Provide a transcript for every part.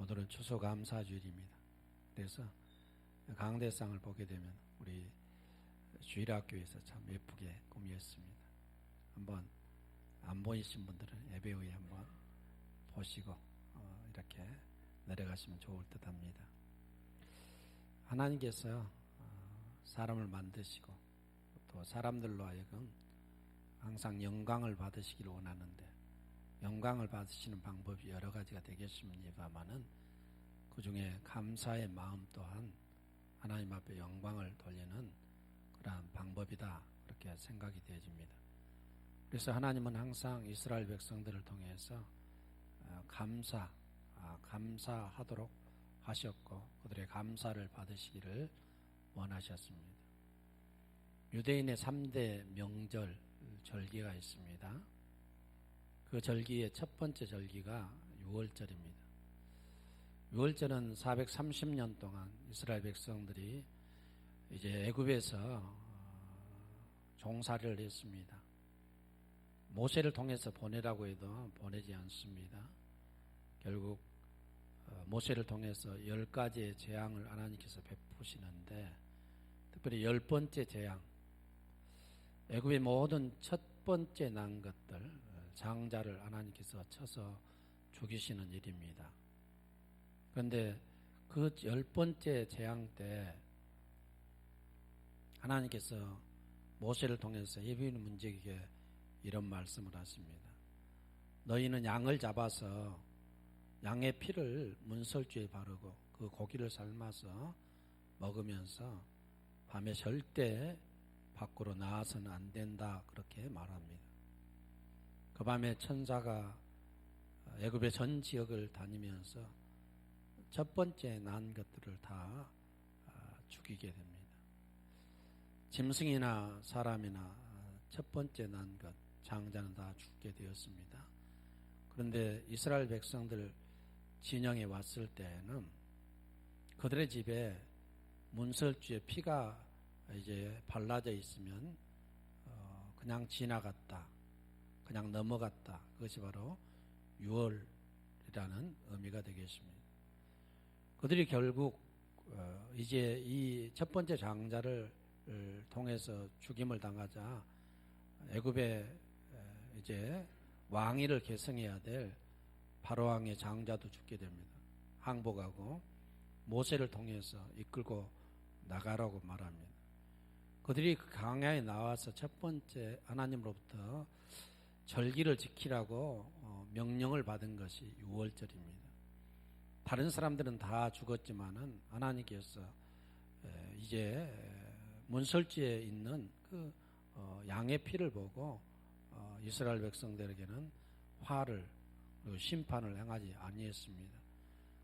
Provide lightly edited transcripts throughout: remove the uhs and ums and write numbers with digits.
오늘은 추수감사주일입니다. 그래서 강대상을 보게 되면 우리 주일학교에서 참 예쁘게 꾸몄습니다. 한번 안 보이신 분들은 예배 후에 한번 보시고 이렇게 내려가시면 좋을 듯 합니다. 하나님께서 사람을 만드시고 또 사람들로 하여금 항상 영광을 받으시기를 원하는데, 영광을 받으시는 방법이 여러 가지가 되겠습니다만은 그 중에 감사의 마음 또한 하나님 앞에 영광을 돌리는 그러한 방법이다, 그렇게 생각이 되어집니다. 그래서 하나님은 항상 이스라엘 백성들을 통해서 감사하도록 하셨고 그들의 감사를 받으시기를 원하셨습니다. 유대인의 3대 명절 절기가 있습니다. 그 절기의 첫 번째 절기가 유월절입니다. 유월절은 430년 동안 이스라엘 백성들이 이제 애굽에서 종살이를 했습니다. 모세를 통해서 보내라고 해도 보내지 않습니다. 결국 모세를 통해서 10가지의 재앙을 하나님께서 베푸시는데, 특별히 10번째 재앙, 애굽의 모든 첫 번째 난 것들, 장자를 하나님께서 쳐서 죽이시는 일입니다. 그런데 그 10번째 재앙 때 하나님께서 모세를 통해서 예비인 문제에게 이런 말씀을 하십니다. 너희는 양을 잡아서 양의 피를 문설주에 바르고 그 고기를 삶아서 먹으면서 밤에 절대 밖으로 나와서는 안 된다, 그렇게 말합니다. 그 밤에 천사가 애굽의 전 지역을 다니면서 첫 번째 난 것들을 다 죽이게 됩니다. 짐승이나 사람이나 첫 번째 난 것, 장자는 다 죽게 되었습니다. 그런데 이스라엘 백성들 진영에 왔을 때에는 그들의 집에 문설주에 피가 이제 발라져 있으면 그냥 지나갔다, 그냥 넘어갔다, 그것이 바로 유월이라는 의미가 되겠습니다. 그들이 결국 이제 이 첫 번째 장자를 통해서 죽임을 당하자 애굽의 이제 왕위를 계승해야 될 바로왕의 장자도 죽게 됩니다. 항복하고 모세를 통해서 이끌고 나가라고 말합니다. 그들이 그 광야에 나와서 첫 번째 하나님으로부터 절기를 지키라고 명령을 받은 것이 유월절입니다. 다른 사람들은 다 죽었지만은 하나님께서 이제 문설주에 있는 그 양의 피를 보고 이스라엘 백성들에게는 화를 그리고 심판을 행하지 아니했습니다.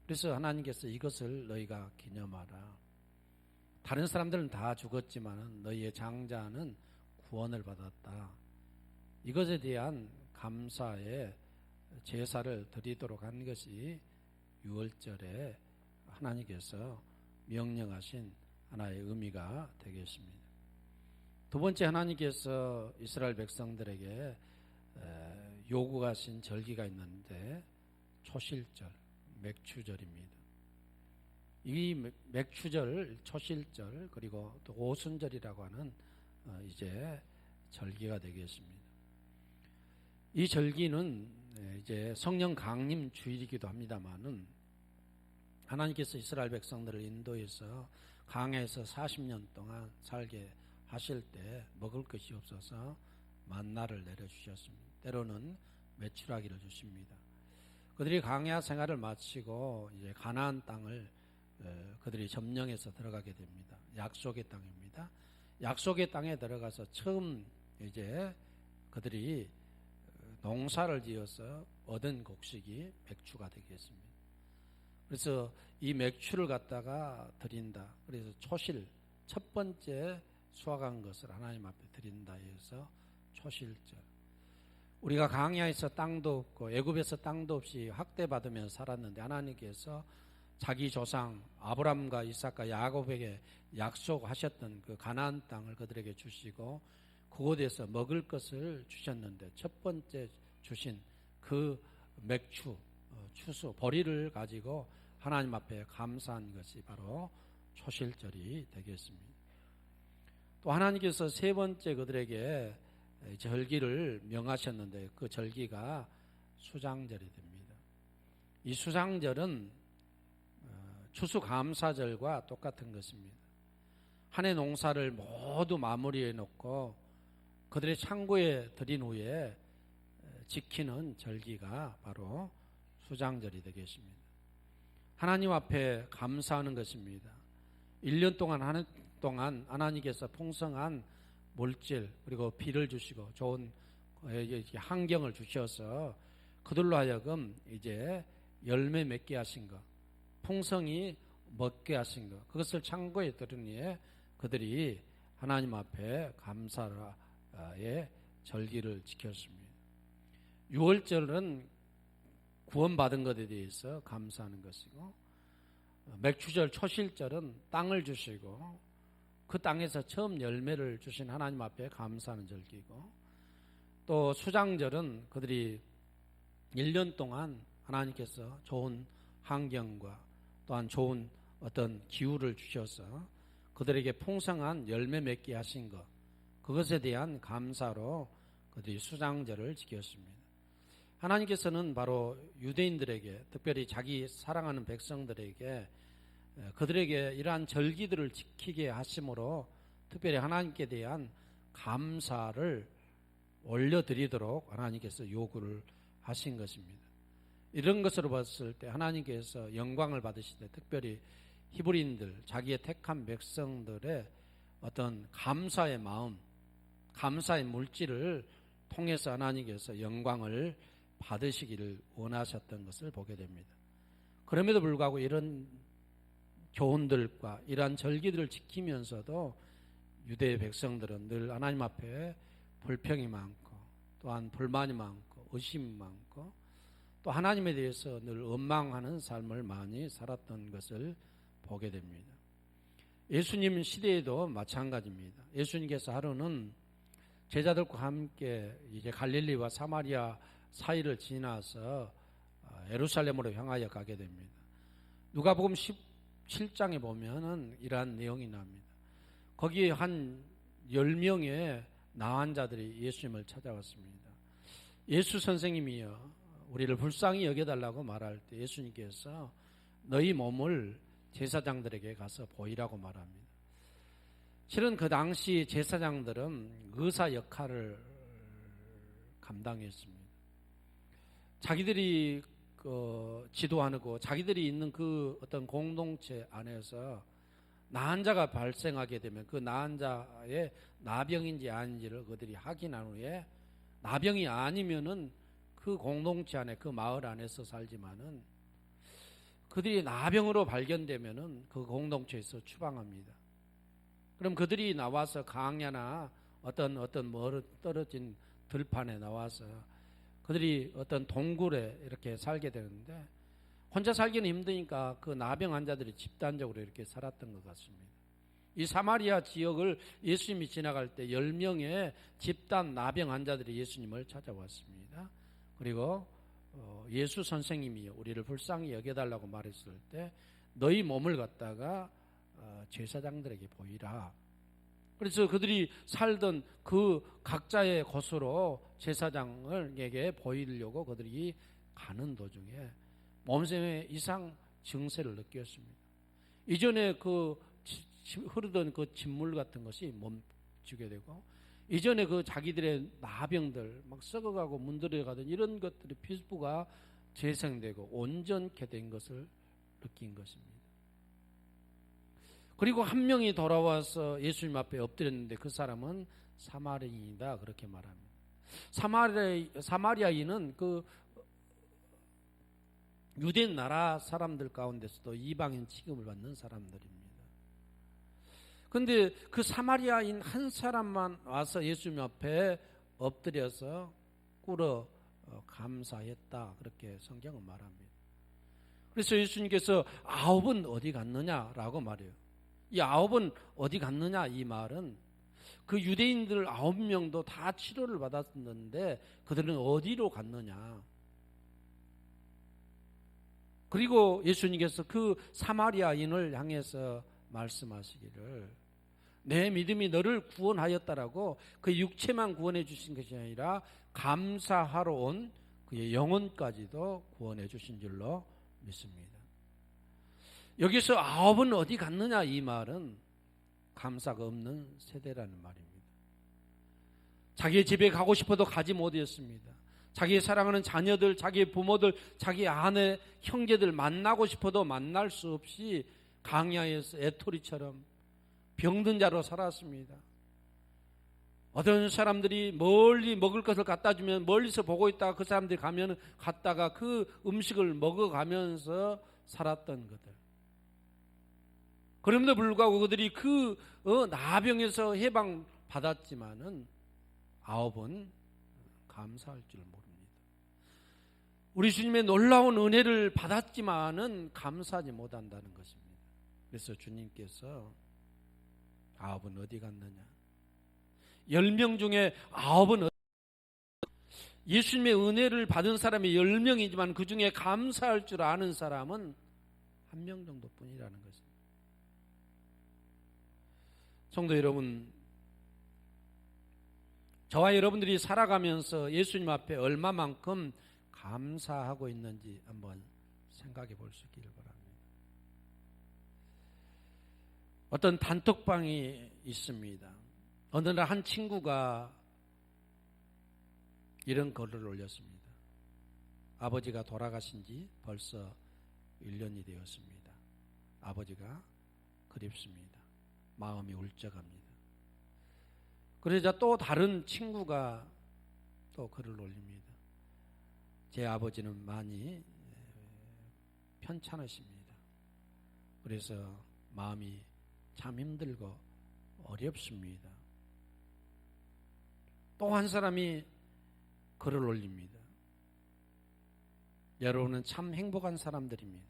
그래서 하나님께서 이것을 너희가 기념하라. 다른 사람들은 다 죽었지만은 너희의 장자는 구원을 받았다. 이것에 대한 감사의 제사를 드리도록 한 것이 유월절에 하나님께서 명령하신 하나의 의미가 되겠습니다. 두 번째, 하나님께서 이스라엘 백성들에게 요구하신 절기가 있는데 초실절, 맥추절입니다. 이 맥추절, 초실절, 그리고 또 오순절이라고 하는 이제 절기가 되겠습니다. 이 절기는 이제 성령 강림 주일이기도 합니다만은 하나님께서 이스라엘 백성들을 인도해서 광야에서 40년 동안 살게 하실 때 먹을 것이 없어서 만나를 내려주셨습니다. 때로는 메추라기를 주십니다. 그들이 광야 생활을 마치고 이제 가나안 땅을 그들이 점령해서 들어가게 됩니다. 약속의 땅입니다. 약속의 땅에 들어가서 처음 이제 그들이 농사를 지어서 얻은 곡식이 맥추가 되겠습니다. 그래서 이 맥추를 갖다가 드린다. 그래서 초실, 첫 번째 수확한 것을 하나님 앞에 드린다 해서 초실절. 우리가 광야에서 땅도 없고 애굽에서 땅도 없이 학대받으면서 살았는데 하나님께서 자기 조상 아브람과 이삭과 야곱에게 약속하셨던 그 가나안 땅을 그들에게 주시고 그곳에서 먹을 것을 주셨는데 첫 번째 주신 그 맥추, 추수, 보리를 가지고 하나님 앞에 감사한 것이 바로 초실절이 되겠습니다. 또 하나님께서 세 번째 그들에게 절기를 명하셨는데 그 절기가 수장절이 됩니다. 이 수장절은 추수감사절과 똑같은 것입니다. 한 해 농사를 모두 마무리해 놓고 그들의 창고에 들인 후에 지키는 절기가 바로 수장절이 되겠습니다. 하나님 앞에 감사하는 것입니다. 1년 동안 한 해 동안 하나님께서 풍성한 물질 그리고 비를 주시고 좋은 환경을 주셔서 그들로 하여금 이제 열매 맺게 하신 것, 풍성히 먹게 하신 것, 그것을 창고에 들으니 그들이 하나님 앞에 감사의 절기를 지켰습니다. 6월절은 구원받은 것에 대해서 감사하는 것이고, 맥추절 초실절은 땅을 주시고 그 땅에서 처음 열매를 주신 하나님 앞에 감사하는 절기고, 또 수장절은 그들이 1년 동안 하나님께서 좋은 환경과 또한 좋은 어떤 기후를 주셔서 그들에게 풍성한 열매 맺게 하신 것, 그것에 대한 감사로 그들이 수장절을 지켰습니다. 하나님께서는 바로 유대인들에게, 특별히 자기 사랑하는 백성들에게 그들에게 이러한 절기들을 지키게 하심으로 특별히 하나님께 대한 감사를 올려드리도록 하나님께서 요구를 하신 것입니다. 이런 것으로 봤을 때 하나님께서 영광을 받으시되 특별히 히브리인들, 자기의 택한 백성들의 어떤 감사의 마음, 감사의 물질을 통해서 하나님께서 영광을 받으시기를 원하셨던 것을 보게 됩니다. 그럼에도 불구하고 이런 교훈들과 이러한 절기들을 지키면서도 유대 백성들은 늘 하나님 앞에 불평이 많고 또한 불만이 많고 의심이 많고 또 하나님에 대해서 늘 원망하는 삶을 많이 살았던 것을 보게 됩니다. 예수님 시대에도 마찬가지입니다. 예수님께서 하루는 제자들과 함께 이제 갈릴리와 사마리아 사이를 지나서 예루살렘으로 향하여 가게 됩니다. 누가복음 17장에 보면은 이러한 내용이 납니다. 거기에 한 10명의 나환 자들이 예수님을 찾아왔습니다. 예수 선생님이여 우리를 불쌍히 여겨달라고 말할 때 예수님께서 너희 몸을 제사장들에게 가서 보이라고 말합니다. 실은 그 당시 제사장들은 의사 역할을 감당했습니다. 자기들이 지도하고 자기들이 있는 그 어떤 공동체 안에서 나한 자가 발생하게 되면 그 나한 자의 나병인지 아닌지를 그들이 확인한 후에 나병이 아니면은 그 공동체 안에 그 마을 안에서 살지만은 그들이 나병으로 발견되면은 그 공동체에서 추방합니다. 그럼 그들이 나와서 강야나 어떤 멀어 떨어진 들판에 나와서 그들이 어떤 동굴에 이렇게 살게 되는데 혼자 살기는 힘드니까 그 나병 환자들이 집단적으로 이렇게 살았던 것 같습니다. 이 사마리아 지역을 예수님이 지나갈 때 10명의 집단 나병 환자들이 예수님을 찾아왔습니다. 그리고 예수 선생님이 우리를 불쌍히 여겨달라고 말했을 때 너희 몸을 갖다가 제사장들에게 보이라. 그래서 그들이 살던 그 각자의 곳으로 제사장에게 보이려고 그들이 가는 도중에 몸속에 이상 증세를 느꼈습니다. 이전에 그 흐르던 그 진물 같은 것이 멈추게 되고 이전에 그 자기들의 나병들 막 썩어가고 문드러가던 이런 것들이 피부가 재생되고 온전케 된 것을 느낀 것입니다. 그리고 한 명이 돌아와서 예수님 앞에 엎드렸는데 그 사람은 사마리아인이다 그렇게 말합니다. 사마리아인은 그 유대 나라 사람들 가운데서도 이방인 취급을 받는 사람들입니다. 그런데 그 사마리아인 한 사람만 와서 예수님 앞에 엎드려서 꿇어 감사했다 그렇게 성경은 말합니다. 그래서 예수님께서 9은 어디 갔느냐라고 말해요. 이 9은 어디 갔느냐 이 말은 그 유대인들 9명도 다 치료를 받았는데 그들은 어디로 갔느냐. 그리고 예수님께서 그 사마리아인을 향해서 말씀하시기를 내 믿음이 너를 구원하였다라고 그 육체만 구원해 주신 것이 아니라 감사하러 온 그의 영혼까지도 구원해 주신 줄로 믿습니다. 여기서 아홉은 어디 갔느냐 이 말은 감사가 없는 세대라는 말입니다. 자기의 집에 가고 싶어도 가지 못했습니다. 자기의 사랑하는 자녀들, 자기의 부모들, 자기 아내, 형제들 만나고 싶어도 만날 수 없이 강야에서 애토리처럼 병든 자로 살았습니다. 어떤 사람들이 멀리 먹을 것을 갖다 주면 멀리서 보고 있다가 그 사람들이 가면 갔다가 그 음식을 먹어가면서 살았던 것들. 그럼에도 불구하고 그들이 그 나병에서 해방 받았지만은 아홉은 감사할 줄 모릅니다. 우리 주님의 놀라운 은혜를 받았지만은 감사하지 못한다는 것입니다. 그래서 주님께서 아홉은 어디 갔느냐? 10명 중에 아홉은 예수님의 은혜를 받은 사람이 10명이지만 그 중에 감사할 줄 아는 사람은 1명 정도뿐이라는 것입니다. 성도 여러분, 저와 여러분들이 살아가면서 예수님 앞에 얼마만큼 감사하고 있는지 한번 생각해 볼 수 있기를 바랍니다. 어떤 단톡방이 있습니다. 어느 날 한 친구가 이런 글을 올렸습니다. 아버지가 돌아가신 지 벌써 1년이 되었습니다. 아버지가 그립습니다. 마음이 울적합니다. 그러자 또 다른 친구가 또 글을 올립니다. 제 아버지는 많이 편찮으십니다. 그래서 마음이 참 힘들고 어렵습니다. 또 한 사람이 글을 올립니다. 여러분은 참 행복한 사람들입니다.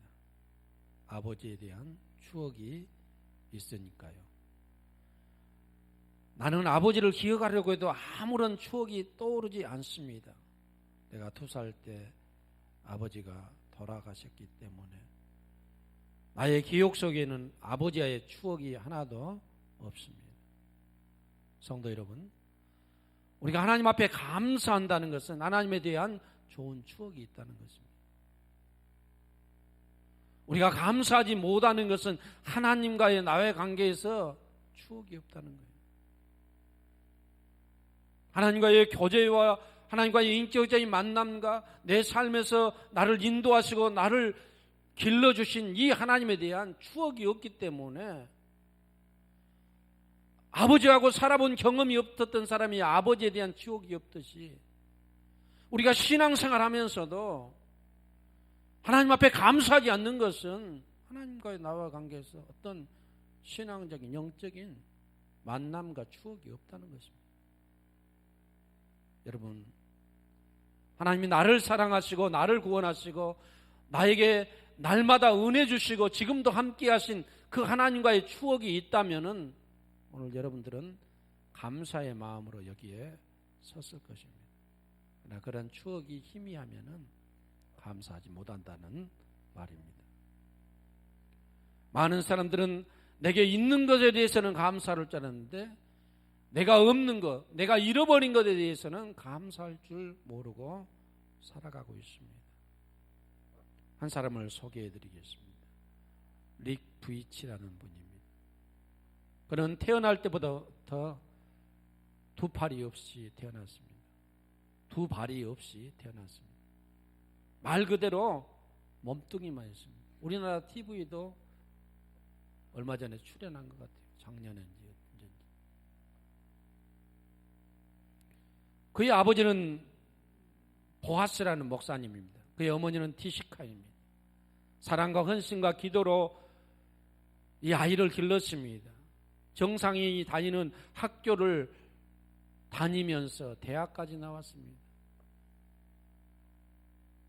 아버지에 대한 추억이 있으니까요. 나는 아버지를 기억하려고 해도 아무런 추억이 떠오르지 않습니다. 내가 2살 때 아버지가 돌아가셨기 때문에 나의 기억 속에는 아버지와의 추억이 하나도 없습니다. 성도 여러분, 우리가 하나님 앞에 감사한다는 것은 하나님에 대한 좋은 추억이 있다는 것입니다. 우리가 감사하지 못하는 것은 하나님과의 나의 관계에서 추억이 없다는 거예요. 하나님과의 교제와 하나님과의 인격적인 만남과 내 삶에서 나를 인도하시고 나를 길러주신 이 하나님에 대한 추억이 없기 때문에 아버지하고 살아본 경험이 없었던 사람이 아버지에 대한 추억이 없듯이 우리가 신앙생활 하면서도 하나님 앞에 감사하지 않는 것은 하나님과의 나와 관계에서 어떤 신앙적인 영적인 만남과 추억이 없다는 것입니다. 여러분, 하나님이 나를 사랑하시고 나를 구원하시고 나에게 날마다 은혜 주시고 지금도 함께 하신 그 하나님과의 추억이 있다면은 오늘 여러분들은 감사의 마음으로 여기에 섰을 것입니다. 그러나 그런 추억이 희미하면은 감사하지 못한다는 말입니다. 많은 사람들은 내게 있는 것에 대해서는 감사할 줄 알았는데 내가 없는 것, 내가 잃어버린 것에 대해서는 감사할 줄 모르고 살아가고 있습니다. 한 사람을 소개해 드리겠습니다. 릭 부이치라는 분입니다. 그는 태어날 때보다 더 두 팔이 없이 태어났습니다. 두 발이 없이 태어났습니다. 말 그대로 몸뚱이만 있습니다. 우리나라 TV도 얼마 전에 출연한 것 같아요. 작년인지 언젠지. 그의 아버지는 보아스라는 목사님입니다. 그의 어머니는 티시카입니다. 사랑과 헌신과 기도로 이 아이를 길렀습니다. 정상이 다니는 학교를 다니면서 대학까지 나왔습니다.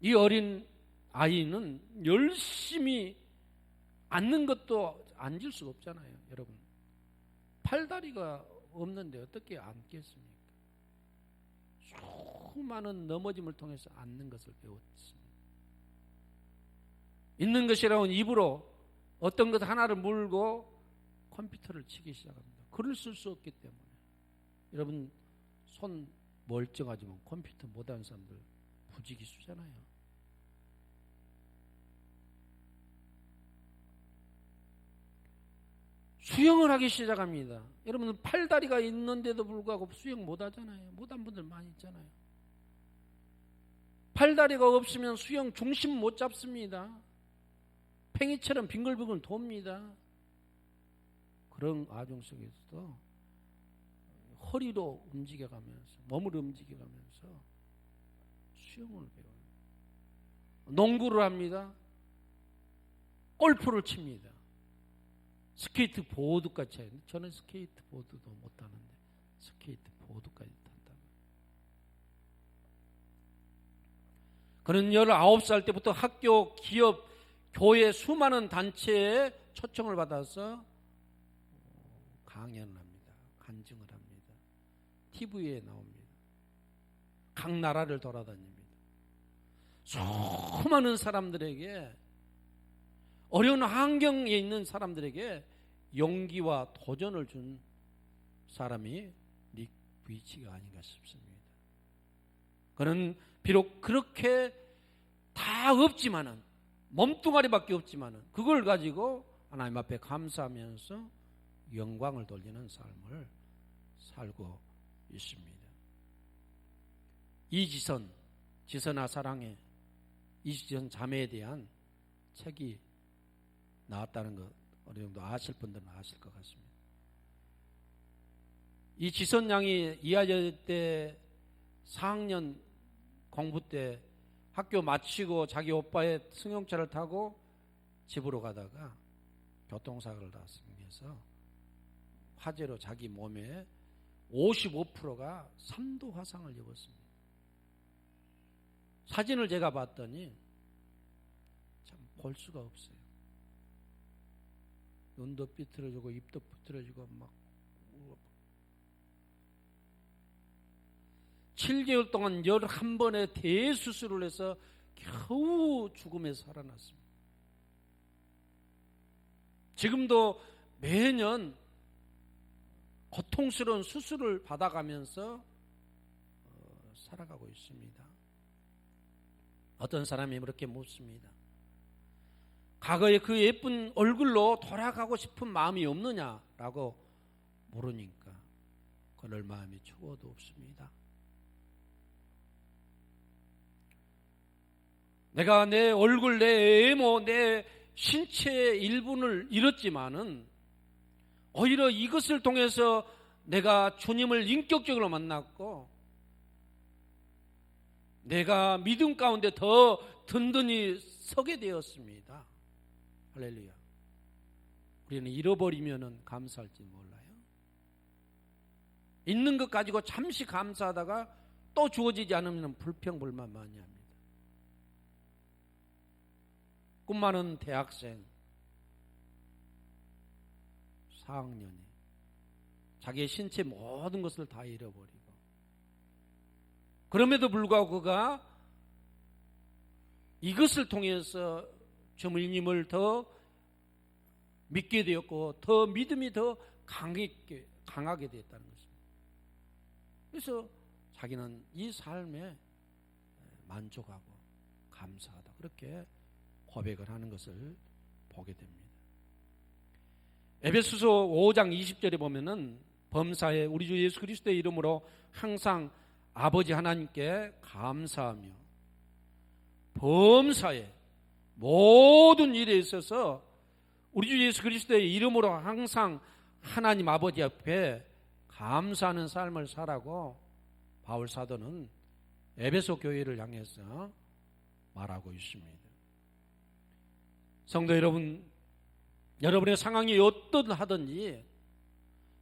이 어린 아이는 열심히 앉는 것도 앉을 수가 없잖아요. 여러분, 팔다리가 없는데 어떻게 앉겠습니까? 수많은 넘어짐을 통해서 앉는 것을 배웠습니다. 있는 것이라고는 입으로 어떤 것 하나를 물고 컴퓨터를 치기 시작합니다. 글을 쓸 수 없기 때문에. 여러분 손 멀쩡하지만 컴퓨터 못하는 사람들 부지기수잖아요. 수영을 하기 시작합니다. 여러분 팔다리가 있는데도 불구하고 수영 못하잖아요. 못한 분들 많이 있잖아요. 팔다리가 없으면 수영 중심 못 잡습니다. 팽이처럼 빙글빙글 돕니다. 그런 과정 속에서도 허리로 움직여가면서 몸을 움직여가면서 수영을 배워요. 농구를 합니다. 골프를 칩니다. 스케이트 보드까지 해요. 저는 스케이트 보드도 못하는데 스케이트 보드까지 탄다. 그는 19살 때부터 학교, 기업, 교회 수많은 단체에 초청을 받아서 강연을 합니다. 간증을 합니다. TV에 나옵니다. 각 나라를 돌아다닙니다. 수많은 사람들에게, 어려운 환경에 있는 사람들에게 용기와 도전을 준 사람이 닉 부이치가 아닌가 싶습니다. 그는 비록 그렇게 다 없지만은, 몸뚱아리밖에 없지만은 그걸 가지고 하나님 앞에 감사하면서 영광을 돌리는 삶을 살고 있습니다. 이지선, 지선아 사랑해, 이지선 자매에 대한 책이 나왔다는 것 어느 정도 아실 분들은 아실 것 같습니다. 이 지선 양이 이화여대 때 4학년 공부 때 학교 마치고 자기 오빠의 승용차를 타고 집으로 가다가 교통사고를 당해서 화재로 자기 몸에 55%가 3도 화상을 입었습니다. 사진을 제가 봤더니 참 볼 수가 없어요. 눈도 삐뚤어지고 입도 삐뚤어지고 막 7개월 동안 11번의 대수술을 해서 겨우 죽음에서 살아났습니다. 지금도 매년 고통스러운 수술을 받아가면서 살아가고 있습니다. 어떤 사람이 그렇게 묻습니다. 과거의 그 예쁜 얼굴로 돌아가고 싶은 마음이 없느냐라고 물으니까 그럴 마음이 추워도 없습니다. 내가 내 얼굴, 내 외모, 내 신체의 일부를 잃었지만은 오히려 이것을 통해서 내가 주님을 인격적으로 만났고 내가 믿음 가운데 더 든든히 서게 되었습니다. 할렐루야. 우리는 잃어버리면 감사할지 몰라요. 있는 것 가지고 잠시 감사하다가 또 주어지지 않으면 불평불만 많이 합니다. 꿈 많은 대학생 4학년이 자기의 신체 모든 것을 다 잃어버리고 그럼에도 불구하고 그가 이것을 통해서 주님을 더 믿게 되었고 더 믿음이 더 강하게 되었다는 것입니다. 그래서 자기는 이 삶에 만족하고 감사하다 그렇게 고백을 하는 것을 보게 됩니다. 에베소서 5장 20절에 보면은 범사에 우리 주 예수 그리스도의 이름으로 항상 아버지 하나님께 감사하며 범사에 모든 일에 있어서 우리 주 예수 그리스도의 이름으로 항상 하나님 아버지 앞에 감사하는 삶을 살라고 바울 사도는 에베소 교회를 향해서 말하고 있습니다. 성도 여러분, 여러분의 상황이 어떠하든지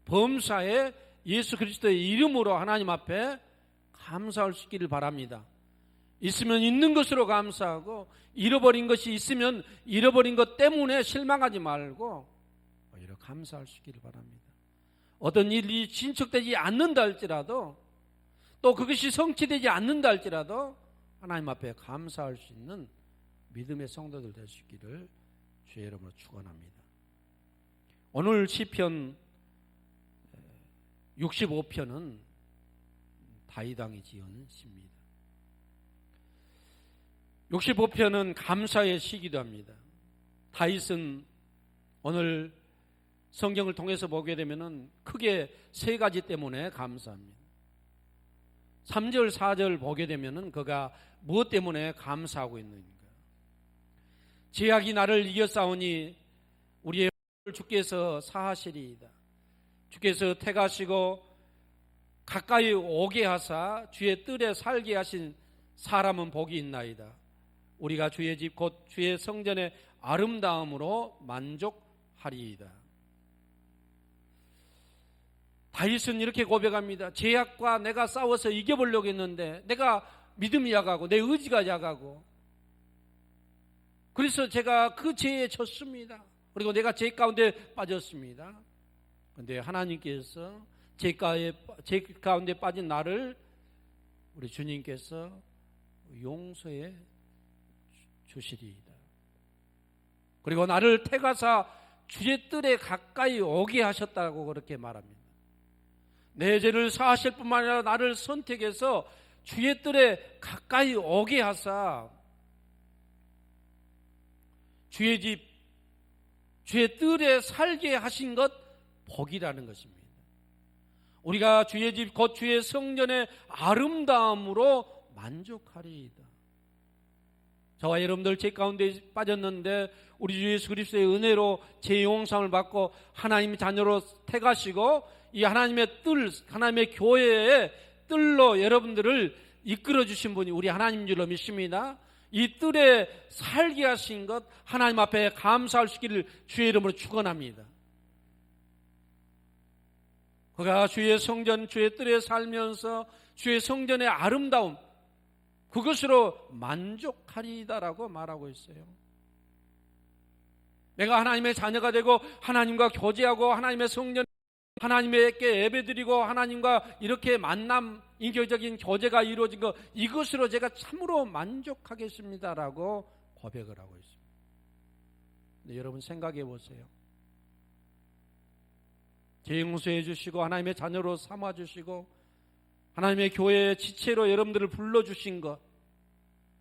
범사에 예수 그리스도의 이름으로 하나님 앞에 감사할 수 있기를 바랍니다. 있으면 있는 것으로 감사하고 잃어버린 것이 있으면 잃어버린 것 때문에 실망하지 말고 오히려 감사할 수 있기를 바랍니다. 어떤 일이 진척되지 않는다 할지라도 또 그것이 성취되지 않는다 할지라도 하나님 앞에 감사할 수 있는 믿음의 성도들 될 수 있기를 주의 이름으로 축원합니다. 오늘 시편 65편은 다윗 왕이 지은 시입니다. 65편은 감사의 시기도 합니다. 다윗은 오늘 성경을 통해서 보게 되면은 크게 세 가지 때문에 감사합니다. 3절, 4절 보게 되면은 그가 무엇 때문에 감사하고 있는가? 죄악이 나를 이겨싸우니 우리의 주께서 사하시리이다. 주께서 택하시고 가까이 오게 하사 주의 뜰에 살게 하신 사람은 복이 있나이다. 우리가 주의 집 곧 주의 성전의 아름다움으로 만족하리이다. 다윗은 이렇게 고백합니다. 죄악과 내가 싸워서 이겨보려고 했는데 내가 믿음이 약하고 내 의지가 약하고 그래서 제가 그 죄에 졌습니다. 그리고 내가 죄 가운데 빠졌습니다. 그런데 하나님께서 죄 가운데 빠진 나를 우리 주님께서 용서해 주시리이다. 그리고 나를 택하사 주의 뜰에 가까이 오게 하셨다고 그렇게 말합니다. 내 죄를 사하실 뿐만 아니라 나를 선택해서 주의 뜰에 가까이 오게 하사 주의 집, 주의 뜰에 살게 하신 것 복이라는 것입니다. 우리가 주의 집, 곧 주의 성전의 아름다움으로 만족하리이다. 저와 여러분들 죄 가운데 빠졌는데 우리 주 예수 그리스도의 은혜로 죄 용서를 받고 하나님의 자녀로 택하시고 이 하나님의 뜰, 하나님의 교회의 뜰로 여러분들을 이끌어 주신 분이 우리 하나님인 줄로 믿습니다. 이 뜰에 살게 하신 것 하나님 앞에 감사할 수 있기를 주의 이름으로 축원합니다. 그가 주의 성전, 주의 뜰에 살면서 주의 성전의 아름다움 그것으로 만족하리이다라고 말하고 있어요. 내가 하나님의 자녀가 되고 하나님과 교제하고 하나님의 성전 하나님께 예배드리고 하나님과 이렇게 만남 인격적인 교제가 이루어진 것 이것으로 제가 참으로 만족하겠습니다라고 고백을 하고 있습니다. 근데 여러분 생각해 보세요. 죄 용서해 주시고 하나님의 자녀로 삼아 주시고 하나님의 교회의 지체로 여러분들을 불러주신 것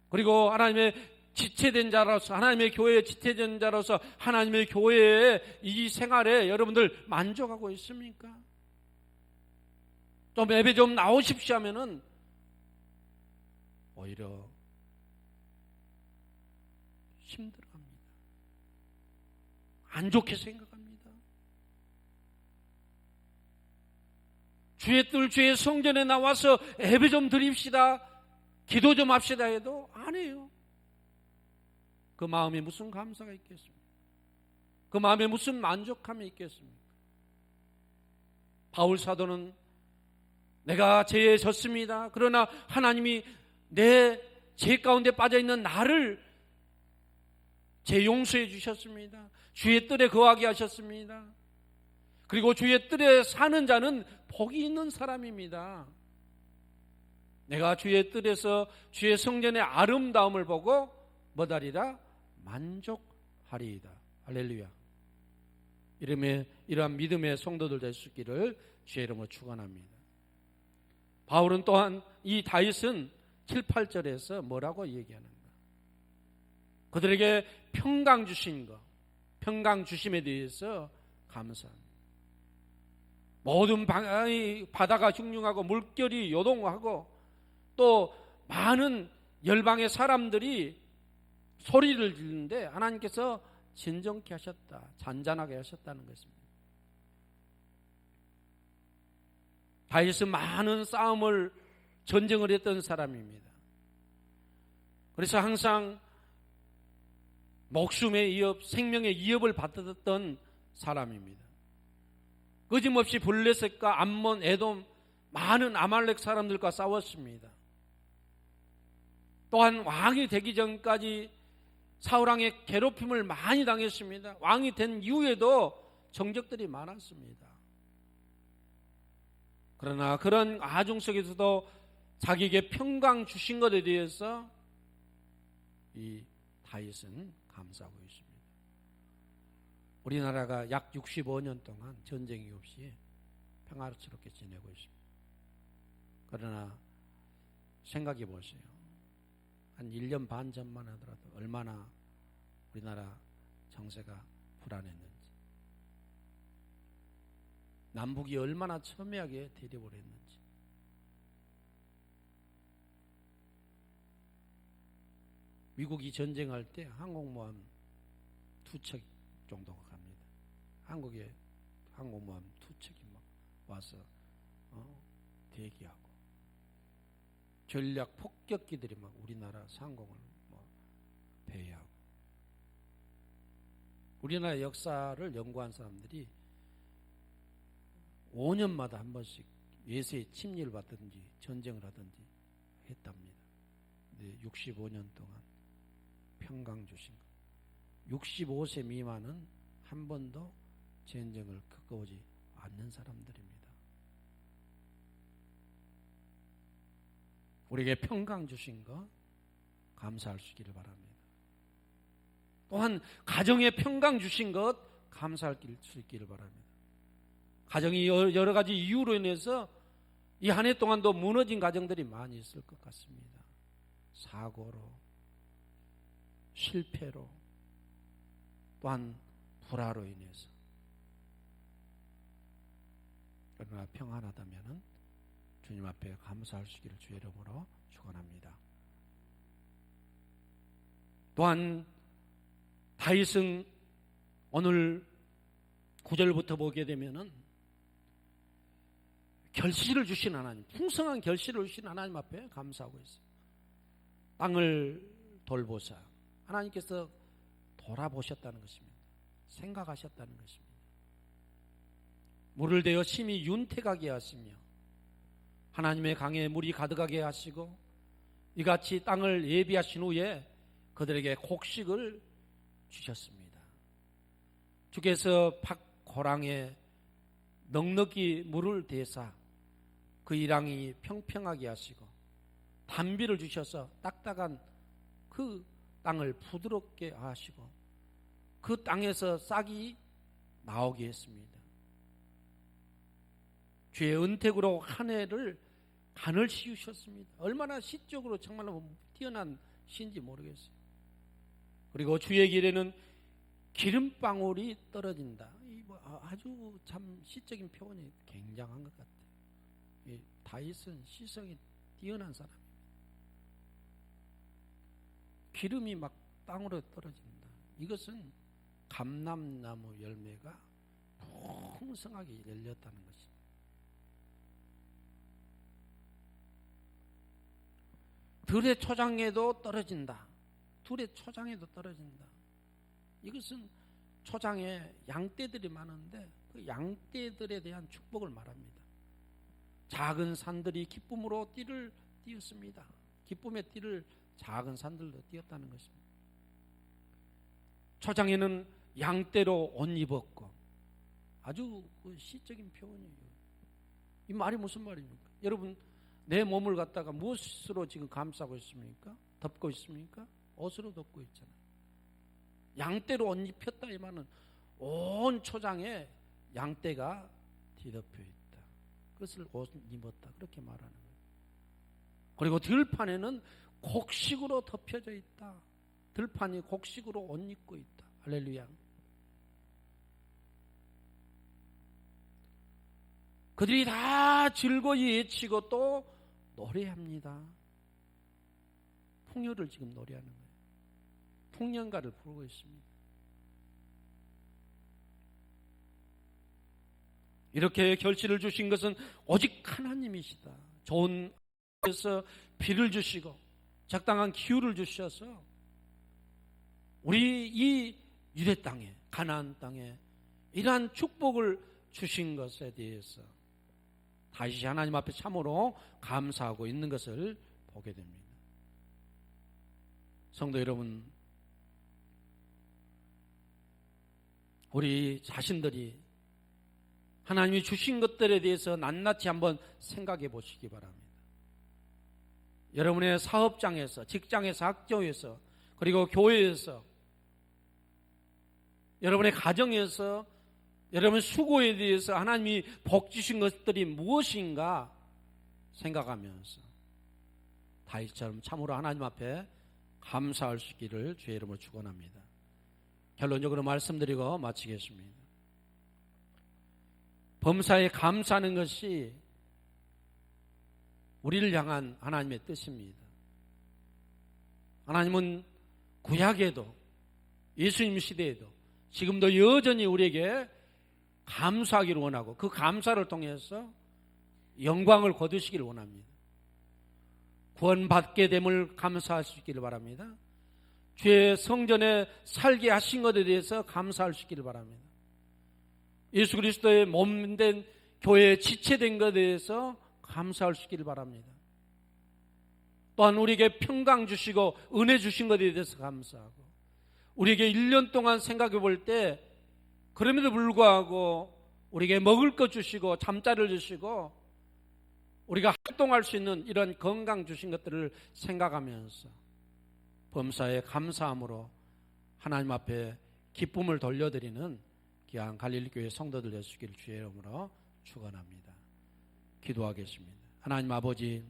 그리고 하나님의 지체된 자로서 하나님의 교회의 지체된 자로서 하나님의 교회의 이 생활에 여러분들 만족하고 있습니까? 좀 예배 좀 나오십시오 하면은 오히려 힘들어합니다. 안 좋게 생각합니다. 주의 뜰 주의 성전에 나와서 예배 좀 드립시다 기도 좀 합시다 해도 안 해요. 그 마음에 무슨 감사가 있겠습니까? 그 마음에 무슨 만족함이 있겠습니까? 바울 사도는 내가 죄에 졌습니다. 그러나 하나님이 내 죄 가운데 빠져있는 나를 죄 용서해 주셨습니다. 주의 뜰에 거하게 하셨습니다. 그리고 주의 뜰에 사는 자는 복이 있는 사람입니다. 내가 주의 뜰에서 주의 성전의 아름다움을 보고 뭐다리라? 만족하리이다. 할렐루야. 이러한 믿음의 성도들 될 수 있기를 주의 이름으로 축원합니다. 바울은 또한 이 다윗은 7, 8절에서 뭐라고 얘기하는가? 그들에게 평강 주신 것, 평강 주심에 대해서 감사합니다. 모든 바다가 흉흉하고 물결이 요동하고 또 많은 열방의 사람들이 소리를 지르는데 하나님께서 진정케 하셨다, 잔잔하게 하셨다는 것입니다. 다윗은 많은 싸움을 전쟁을 했던 사람입니다. 그래서 항상 목숨의 위협, 생명의 위협을 받았던 사람입니다. 거짓없이 블레셋과 암몬, 에돔 많은 아말렉 사람들과 싸웠습니다. 또한 왕이 되기 전까지 사울왕의 괴롭힘을 많이 당했습니다. 왕이 된 이후에도 정적들이 많았습니다. 그러나 그런 아중 속에서도 자기에게 평강 주신 것에 대해서 이 다윗은 감사하고 있습니다. 우리나라가 약 65년 동안 전쟁이 없이 평화롭게 지내고 있습니다. 그러나 생각해 보세요. 한 1년 반 전만 하더라도 얼마나 우리나라 정세가 불안했는지, 남북이 얼마나 첨예하게 대립을 했는지. 미국이 전쟁할 때 항공모함 2척 정도가 갑니다. 한국에 항공모함 2척이 막 와서 대기하고, 전략 폭격기들이 막 우리나라 상공을 배회하고. 우리나라 역사를 연구한 사람들이 5년마다 한 번씩 외세의 침략을 받든지 전쟁을 하든지 했답니다. 근데 65년 동안 평강 주신 것. 65세 미만은 한 번도 전쟁을 겪어오지 않는 사람들입니다. 우리에게 평강 주신 것 감사할 수 있기를 바랍니다. 또한 가정에 평강 주신 것 감사할 수 있기를 바랍니다. 가정이 여러 가지 이유로 인해서 이 한 해 동안도 무너진 가정들이 많이 있을 것 같습니다. 사고로, 실패로, 또한 불화로 인해서. 그러나 평안하다면 주님 앞에 감사할 수 있기를 주의 이름으로 축원합니다. 또한 다윗은 오늘 9절부터 보게 되면은 결실을 주신 하나님, 풍성한 결실을 주신 하나님 앞에 감사하고 있어요. 땅을 돌보사 하나님께서 돌아보셨다는 것입니다. 생각하셨다는 것입니다. 물을 대어 심히 윤택하게 하시며 하나님의 강에 물이 가득하게 하시고 이같이 땅을 예비하신 후에 그들에게 곡식을 주셨습니다. 주께서 밭고랑에 넉넉히 물을 대사 그 이랑이 평평하게 하시고 단비를 주셔서 딱딱한 그 땅을 부드럽게 하시고 그 땅에서 싹이 나오게 했습니다. 주의 은택으로 한 해를 간을 씌우셨습니다. 얼마나 시적으로 정말로 뛰어난 시인지 모르겠어요. 그리고 주의 길에는 기름방울이 떨어진다. 아주 참 시적인 표현이 굉장한 것 같아요. 다윗은 시성이 뛰어난 사람입니다. 기름이 막 땅으로 떨어진다. 이것은 감람나무 열매가 풍성하게 열렸다는 것입니다. 들의 초장에도 떨어진다. 들의 초장에도 떨어진다. 이것은 초장에 양떼들이 많은데 그 양떼들에 대한 축복을 말합니다. 작은 산들이 기쁨으로 띠를 띄었습니다. 기쁨의 띠를 작은 산들도 띄었다는 것입니다. 초장에는 양떼로 옷 입었고, 아주 그 시적인 표현이에요. 이 말이 무슨 말입니까? 여러분, 내 몸을 갖다가 무엇으로 지금 감싸고 있습니까? 덮고 있습니까? 옷으로 덮고 있잖아요. 양떼로 옷 입혔다 이 말은 온 초장에 양떼가 뒤덮여 있다. 그것을 옷 입었다. 그렇게 말하는 거예요. 그리고 들판에는 곡식으로 덮여져 있다. 들판이 곡식으로 옷 입고 있다. 할렐루야. 그들이 다 즐거이 외치고 또 노래합니다. 풍요를 지금 노래하는 거예요. 풍년가를 부르고 있습니다. 이렇게 결실을 주신 것은 오직 하나님이시다. 좋은 하늘에서 비를 주시고 적당한 기후를 주셔서 우리 이 유대 땅에, 가나안 땅에 이러한 축복을 주신 것에 대해서 다시 하나님 앞에 참으로 감사하고 있는 것을 보게 됩니다. 성도 여러분, 우리 자신들이 하나님이 주신 것들에 대해서 낱낱이 한번 생각해 보시기 바랍니다. 여러분의 사업장에서, 직장에서, 학교에서 그리고 교회에서, 여러분의 가정에서 여러분 수고에 대해서 하나님이 복 주신 것들이 무엇인가 생각하면서 다윗처럼 참으로 하나님 앞에 감사할 수 있기를 주의 이름으로 축원합니다. 결론적으로 말씀드리고 마치겠습니다. 범사에 감사하는 것이 우리를 향한 하나님의 뜻입니다. 하나님은 구약에도 예수님 시대에도 지금도 여전히 우리에게 감사하기를 원하고 그 감사를 통해서 영광을 거두시기를 원합니다. 구원받게 됨을 감사할 수 있기를 바랍니다. 주의 성전에 살게 하신 것에 대해서 감사할 수 있기를 바랍니다. 예수 그리스도의 몸된 교회에 지체된 것에 대해서 감사할 수 있기를 바랍니다. 또한 우리에게 평강 주시고 은혜 주신 것에 대해서 감사하고 우리에게 1년 동안 생각해 볼 때 그럼에도 불구하고 우리에게 먹을 것 주시고 잠자리를 주시고 우리가 활동할 수 있는 이런 건강 주신 것들을 생각하면서 범사에 감사함으로 하나님 앞에 기쁨을 돌려드리는 귀한 갈릴리교회 성도들 되시기를 주의 이름으로 축원합니다. 기도하겠습니다. 하나님 아버지,